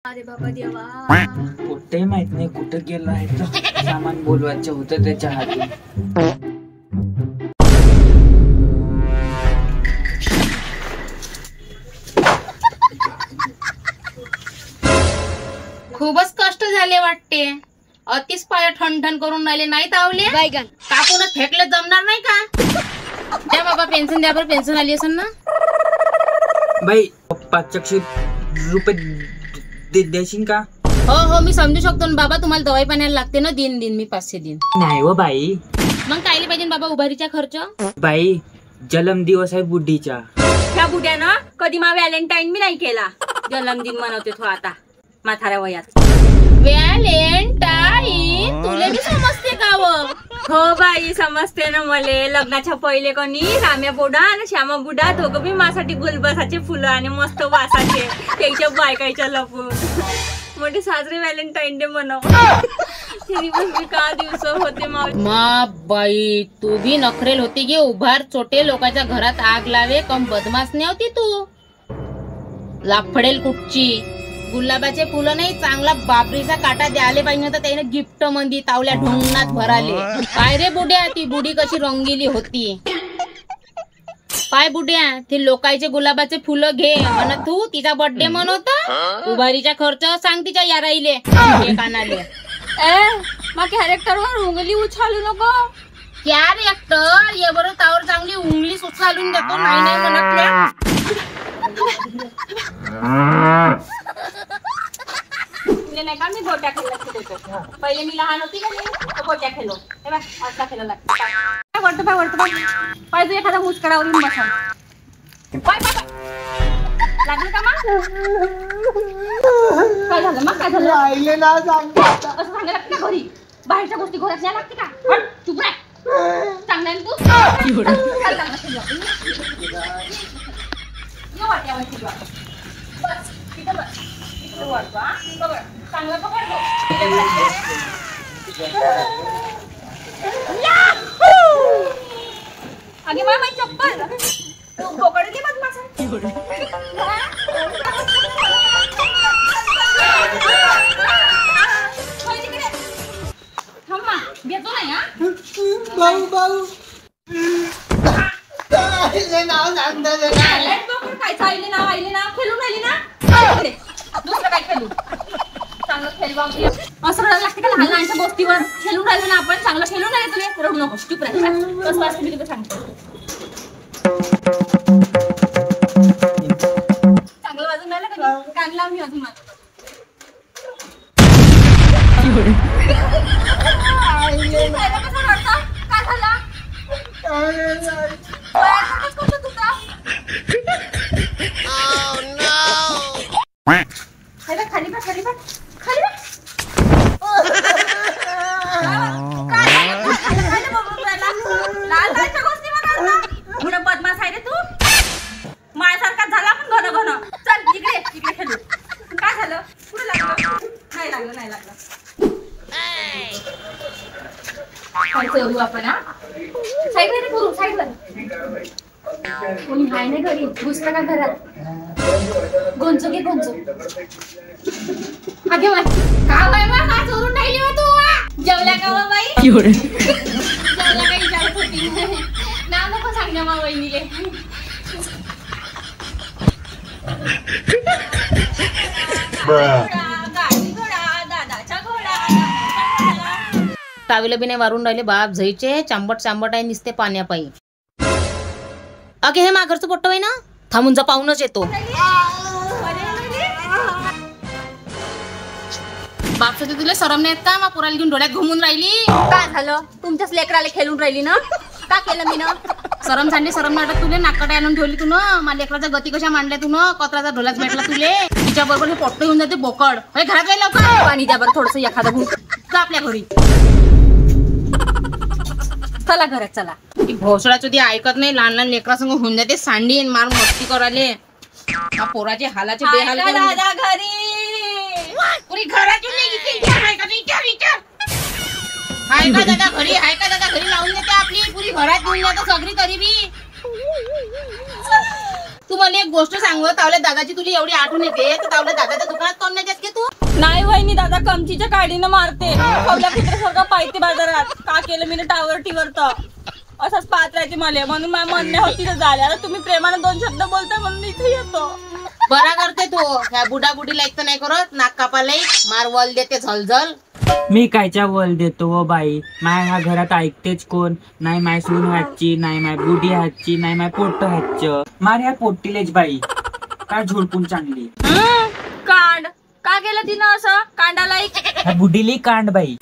अरे बाबा देवा, कुठेही माहित नाही कुठं गेला आहे तर सामान बोलवायचं होतं त्याच्या हाती. खूपच कष्ट झाले वाटते. अतिच पाय ठणठण करून राहिले. नाही तावले कापूनच फेकले जमणार नाही का? द्या बाबा पेन्शन द्या बरं. पेन्शन आली असेल ना बाई? 500 देशील का? हो हो मी समजू शकतो ना बाबा. तुम्हाला दवाई पाण्याला लागते ना. दिन मी 500 दिन. नाही हो बाई. मग कायले पाहिजे बाबा उभारीचा खर्च? बाई जन्म दिवस आहे बुद्धीचा. त्या बुड्यानं कधी मा व्हॅलेंटाईन बी नाही केला. जन्मदिन मनवते तो आता म्हाताऱ्या वयात. व्हॅलेंटाईन तुला बी समजते का व? हो बाई समजते ना मले. लग्नाच्या पहिले कोणी राम्या बुडा आणि श्यामा बुडा दोघं बी माझ्यासाठी गुलबसाचे फुलं आणि मस्त वासाचे त्याच्या बायकाच्या लपून मोठे साजरे व्हॅलेंटाईन डे मनव. का दिवस होते मा बाई तू भी नखरेल होती की उभार चोटे लोकांच्या घरात आग लावे. कम बदमाश नाही होती तू. लाफडेल कुठची. गुलाबाचे फुलं नाही चांगला बापरीचा काटा द्यायला पाहिजे होता त्याने गिफ्ट मंदी तावल्या ढोंगणात भराले. काय रे बुड्या ती बुडी कशी रंगीली होती. पाय बुड्या ते लोकांचे गुलाबाचे फुलं घे म्हण तू तिचा बर्थडे मनवता. उभारीचा खर्च सांग तिच्या याराईले कानाले. मग कॅरेक्टर वर उंगली उछालू नको. क्या रे ये बरं तावर चांगली उंगली उचलून देतो. नाही नाही म्हणत नाही का मी गोट्या खेळत. पहिले मी लहान होती का मी गोट्या खेळलो. असा खेळला वरतो पाय वरतो पाय तू एखादा मुस्कडावरून बसा. पाय पाय लागलं का मग? काय झालं मग? काय झालं? असं सांगायला लागते का घरी? बाहेरच्या गोष्टी घरात या लागते का? चुप रे. चांगला तू चांगला पकडतो. अगे मा माझी चप्पल पकडली मग माझं. थांबा घेतो नाही हा. भाऊ भाऊ काय चालले ना आईले ना खेळून राहिली ना. दुसरं काय खेळू? चांगलं खेळ बाबा. असं रडायला लागते का लहान लहानच्या गोष्टीवर? खेळून राहिलो ना आपण. चांगलं खेळून राहिले तुला. रडू नको चुप राहा. कसं वाटतं मी तुला सांगतो. चांगलं वाजून राहिलं का? कान लावून मी अजून माझं. काय झालं? खाली बघ खाली बघ खाली बघ. लाल लालच्या गोष्टी म्हणा. बदमाश आहे रे तू. माझ्यासारखा झाला पण घन घन. चल इकडे इकडे खेळू. काय झालं? कुठे लागलं? नाही लागलं नाही लागलं. काय करू आपण हा? साईडला करू साईडला. कोणी आहे नाही घरी. घुसतं का घरात? गोंचो घे गोंचो. अगे बाई का बाई मा का चोरून राहिली हो तू? जेवल्या का वा बाई? जेवल्या काही विचारत होती. नाव नको सांगण्या मा वहिनीले. तावीला बी नाही वारून राहिले बाप झईचे. चांबट चांबट आहे निसते पाण्यापायी. अगे हे माघरचं पोट्ट आहे ना. थांबून जा पाहूनच येतो. बापसाठी तुला शरम नाही येत का? मग पोराला घेऊन डोळ्यात घुमून राहिली. काय झालं? तुमच्याच लेकराला खेळून राहिली ना. का केलं मी ना? शरम सांडली शरम नाटक तुले. नाकडे आणून ठेवली तू ना. माझ्या लेकराचा गती कशा मांडल्या तू ना. कचराचा ढोलाच भेटला तुले. तिच्या बरोबर हे पोट्ट येऊन जाते बोकड. घरात जायला लवकर. पाणी द्या बरं थोडस एखादं घुट. जा आपल्या घरी. चला घरात चला. भोसडाचं ती ऐकत नाही. लहान लहान लेकरासंग होऊन जाते सांडी मारून मस्ती करायले. पोराचे हालाचे बेहाल करून. दादा घरी पुरी घरात हाय का दादा घरी? हाय का दादा घरी? लावून देते आपली पुरी घरात घेऊन जातो सगळी तरी बी. तू मला एक गोष्ट सांग, तावल्या दादाची तुला एवढी आठवण येते तर तावल्या दादाच्या दुकानात कोण नाही जात की तू? नाही वहिनी, दादा कमचीच्या काडीनं मारते, खवल्या कुत्र्यासारखं पाहिजे बाजारात. का केलं मी टावर टिवरत असंच पाहत राहते मला, म्हणून माझ्या म्हणणे होती तर झाले. आता तुम्ही प्रेमानं 2 शब्द बोलताय म्हणून इथे येतो. बरा करते तू. ह्या बुडा बुडीला एक तर नाही करत, नाक कापाला मार वल देते झलझल. मी कायच्या वल देतो व बाई? माय ह्या घरात ऐकतेच कोण नाही. माय सून हातची नाही, माय बुडी हातची नाही, माय पोट हातचं. मार ह्या पोट्टीलेच बाई काय झोडपून चांगली. कांड का केलं तिनं असं? कांडाला ह्या बुडीली कांड बाई.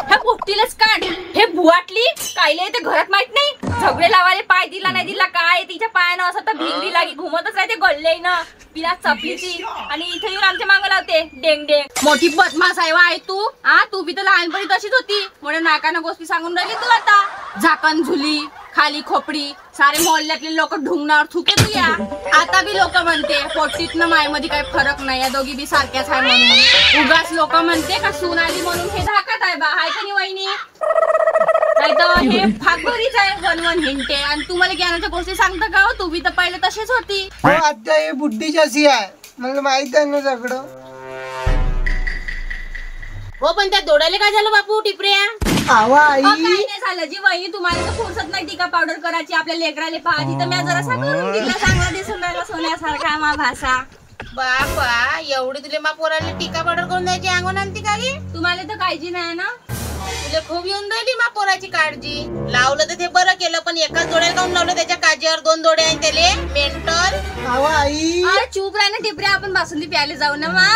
ह्या पोट्टीलाच कांड. हे बुवाटली कायले ते घरात माहित नाही. झगडे लावायला पाय दिला नाही दिला काय, तिच्या पायानं असं तर भिंगली लागी घुमतच राहते गल्ले ना. पिला चपली ती आणि इथे येऊन आमच्या मागं लावते डेंग डेंग. मोठी बदमाश आहे वा तू. तू बी तर लहानपणी तशीच होती म्हणून नाकानं गोष्टी सांगून राहिली तू आता. झाकण झुली, खाली खोपडी, सारे मोहल्ल्यातले लोक ढुंगणावर थुके तू या. आता बी लोक म्हणते पोट्टीतनं मायमध्ये काही फरक नाही, या दोघी बी सारख्याच आहे म्हणून. उगाच लोक म्हणते का सून आली म्हणून हे धाकत आहे बा, हाय का नाही वहिनी? नाही तर हे फागबरीच आहे, वन हिंटे. आणि तू मला ज्ञानाच्या गोष्टी सांगता का? तू बी तर पहिले तशीच होती. आता हे बुद्धीच अशी आहे, मला माहित आहे ना सगळं. हो पण त्या दोड्याला काय झालं बापू टिपऱ्या? आवा आई काही नाही झालं जी वहिनी, तुम्हाला तर फुरसत नाही टीका पावडर करायची आपल्या लेकराले पाहायची, तर मी जरासा करून दिला. चांगला दिसून राहिला सोन्यासारखा मा भाषा. बापा एवढी तुले मा पोराला टीका पावडर करून द्यायची अंगण आणती का गे? तुम्हाला तर काळजी नाही ना. तुला खूप येऊन राहिली मा पोराची काळजी. लावलं तर ते बरं केलं, पण एकाच दोड्याला काऊन लावलं? त्याच्या काजीवर 2 दोडे आहेत त्याले मेंटल. आवा आई अरे चूप राह ना टिपऱ्या, आपण बासुंदी प्यायला जाऊ ना मा.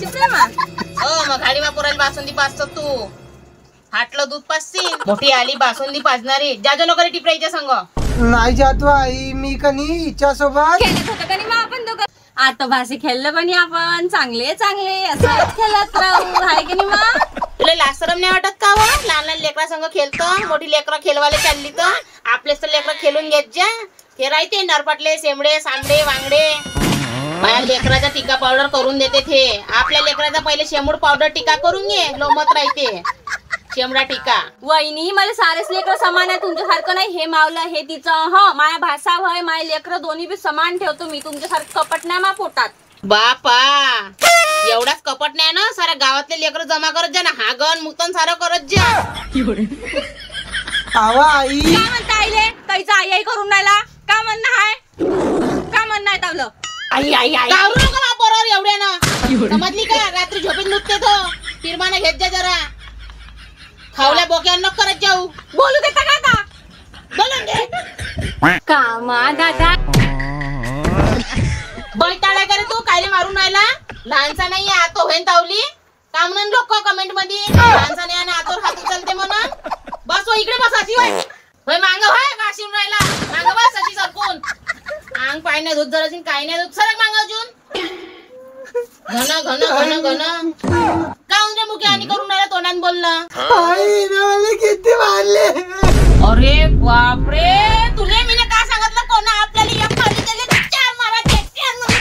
चुप रे मा. हो मग गाडी मा पोराला बासुंदी पाचतो तू. हाटलं दूध पाचशील. मोठी आली बासुंदी पाजणारी. जाजो नको रे टिपऱ्याच्या संग. नाही जातो आई मी कनी हिच्या सोबत. खेळत होतं का नाही मा आपण दोघं? आता भाषे खेळलं पण आपण चांगले चांगले असं खेळत राहू, हाय की नाही मा? तुला लासरम नाही वाटत का व? लहान लहान लेकरा संग खेळतो, मोठी लेकरं खेळवायला चालली तर आपलेच तर लेकरं खेळून घेत जा. ते राहते नरपटले शेंबडे सांडे वांगडे. माझ्या लेकराचा टीका पावडर करून देते ते. आपल्या लेकराचा पहिले शेंबूड पावडर टीका करून घे, लोमत राहते शेमडा टीका. वहिनी मला सारेच लेकर समान आहे, तुमच्यासारखं नाही. हे मावलं हे तिचं. ह माया भाषा भय माय लेकर दोन्ही बी समान ठेवतो मी. तुमच्यासारखं कपट नाही मा पोटात. बापा एवढाच कपट नाही ना, साऱ्या गावातले लेकर जमा करत जा ना. हागण मुतन सारं करत जा. आवा आई काय म्हणता आईले? काहीच आई आई करून राहिला का? म्हणणं हाय का? म्हणणं आहे तावलं? आई आई आई गावरू नका मा पोरावर एवढ्या ना. समजली का? रात्री झोपेत नुकते तो फिरमाना घेत जा जरा. खावल्या बोक्यावर नको करत जाऊ. बोलू देता का आता? बोलून दे. कामा दादा बैताळा करे तू कायले मारून राहिला? लहानसा नाही आतो होईन तावली का म्हणून लोक कमेंट मध्ये लहानसा नाही आणि आतोर हात उचलते म्हणून. बस हो इकडे बस अशी होय होय मांग होय का शिवून राहिला? मांग बस अशी सरकून. अंग पाय नाही धुत जरा काय नाही धुत सरक मांग अजून. घन घन घन घन काऊन रे मुके आणि करून राहिला तोंडान बोलणं. आई मला किती मारले. अरे बापरे तुले मी काय सांगितलं कोणा आपल्याला एक खाली त्याले 4 मारायचे. 4 मारा.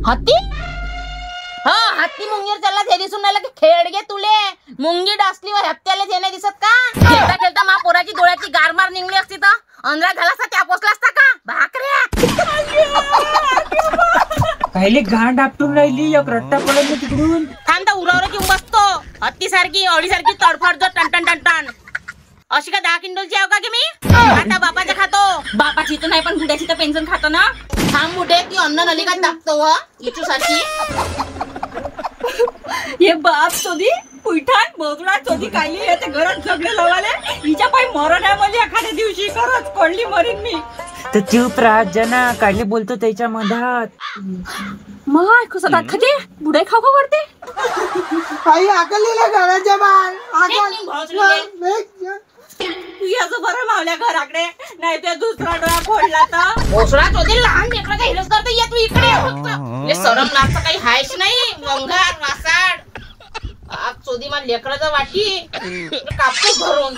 हत्ती हा हत्ती मुंगीर चालला ते दिसून राहिला की खेळ घे तुले. मुंगी डासली व हप्त्याला ते नाही दिसत का? खेळता खेळता मा पोराची डोळ्याची गारमार निघली असती तर अंधळा झाला असता त्या पोचला असता का? भाकऱ्या कायले घाण आपटून राहिली. एक रट्टा पडत ना तिकडून. थांब तर उरावर घेऊन बसतो. हत्ती सारखी अडी सारखी तडफड जो टन टन टन. अशी का 10 किंडलची आव का की मी? आता बापाचं खातो. बापाची तर नाही पण बुड्याची तर पेन्शन खातो ना. थांब बुडे की अन्न नलिकात टाकतो व इचू सारखी. हे बाप चोदी पुठान बोगला चोदी कायली याच्या घरात जगले लावाले. हिच्या पाय मरण आहे म्हणजे एखाद्या दिवशी खरंच पडली मरीन मी. तर चूप राहत जना. कायले बोलतो त्याच्या मधात. माय कसं दात खाते बुडाई खाऊ खाऊ करते. आई आकलीला घराच्या बाहेर तू याचं बरं मावल्या घराकडे नाही ते दुसरा डोळा फोडला तर. भोसडा चोदी लहान लेकरं काही हिरस करता. या तू इकडे फक्त. सरम लागतं काही हायच नाही. वंगार वासाड आज चोदी मला लेकराचा वाटी कापतो भरून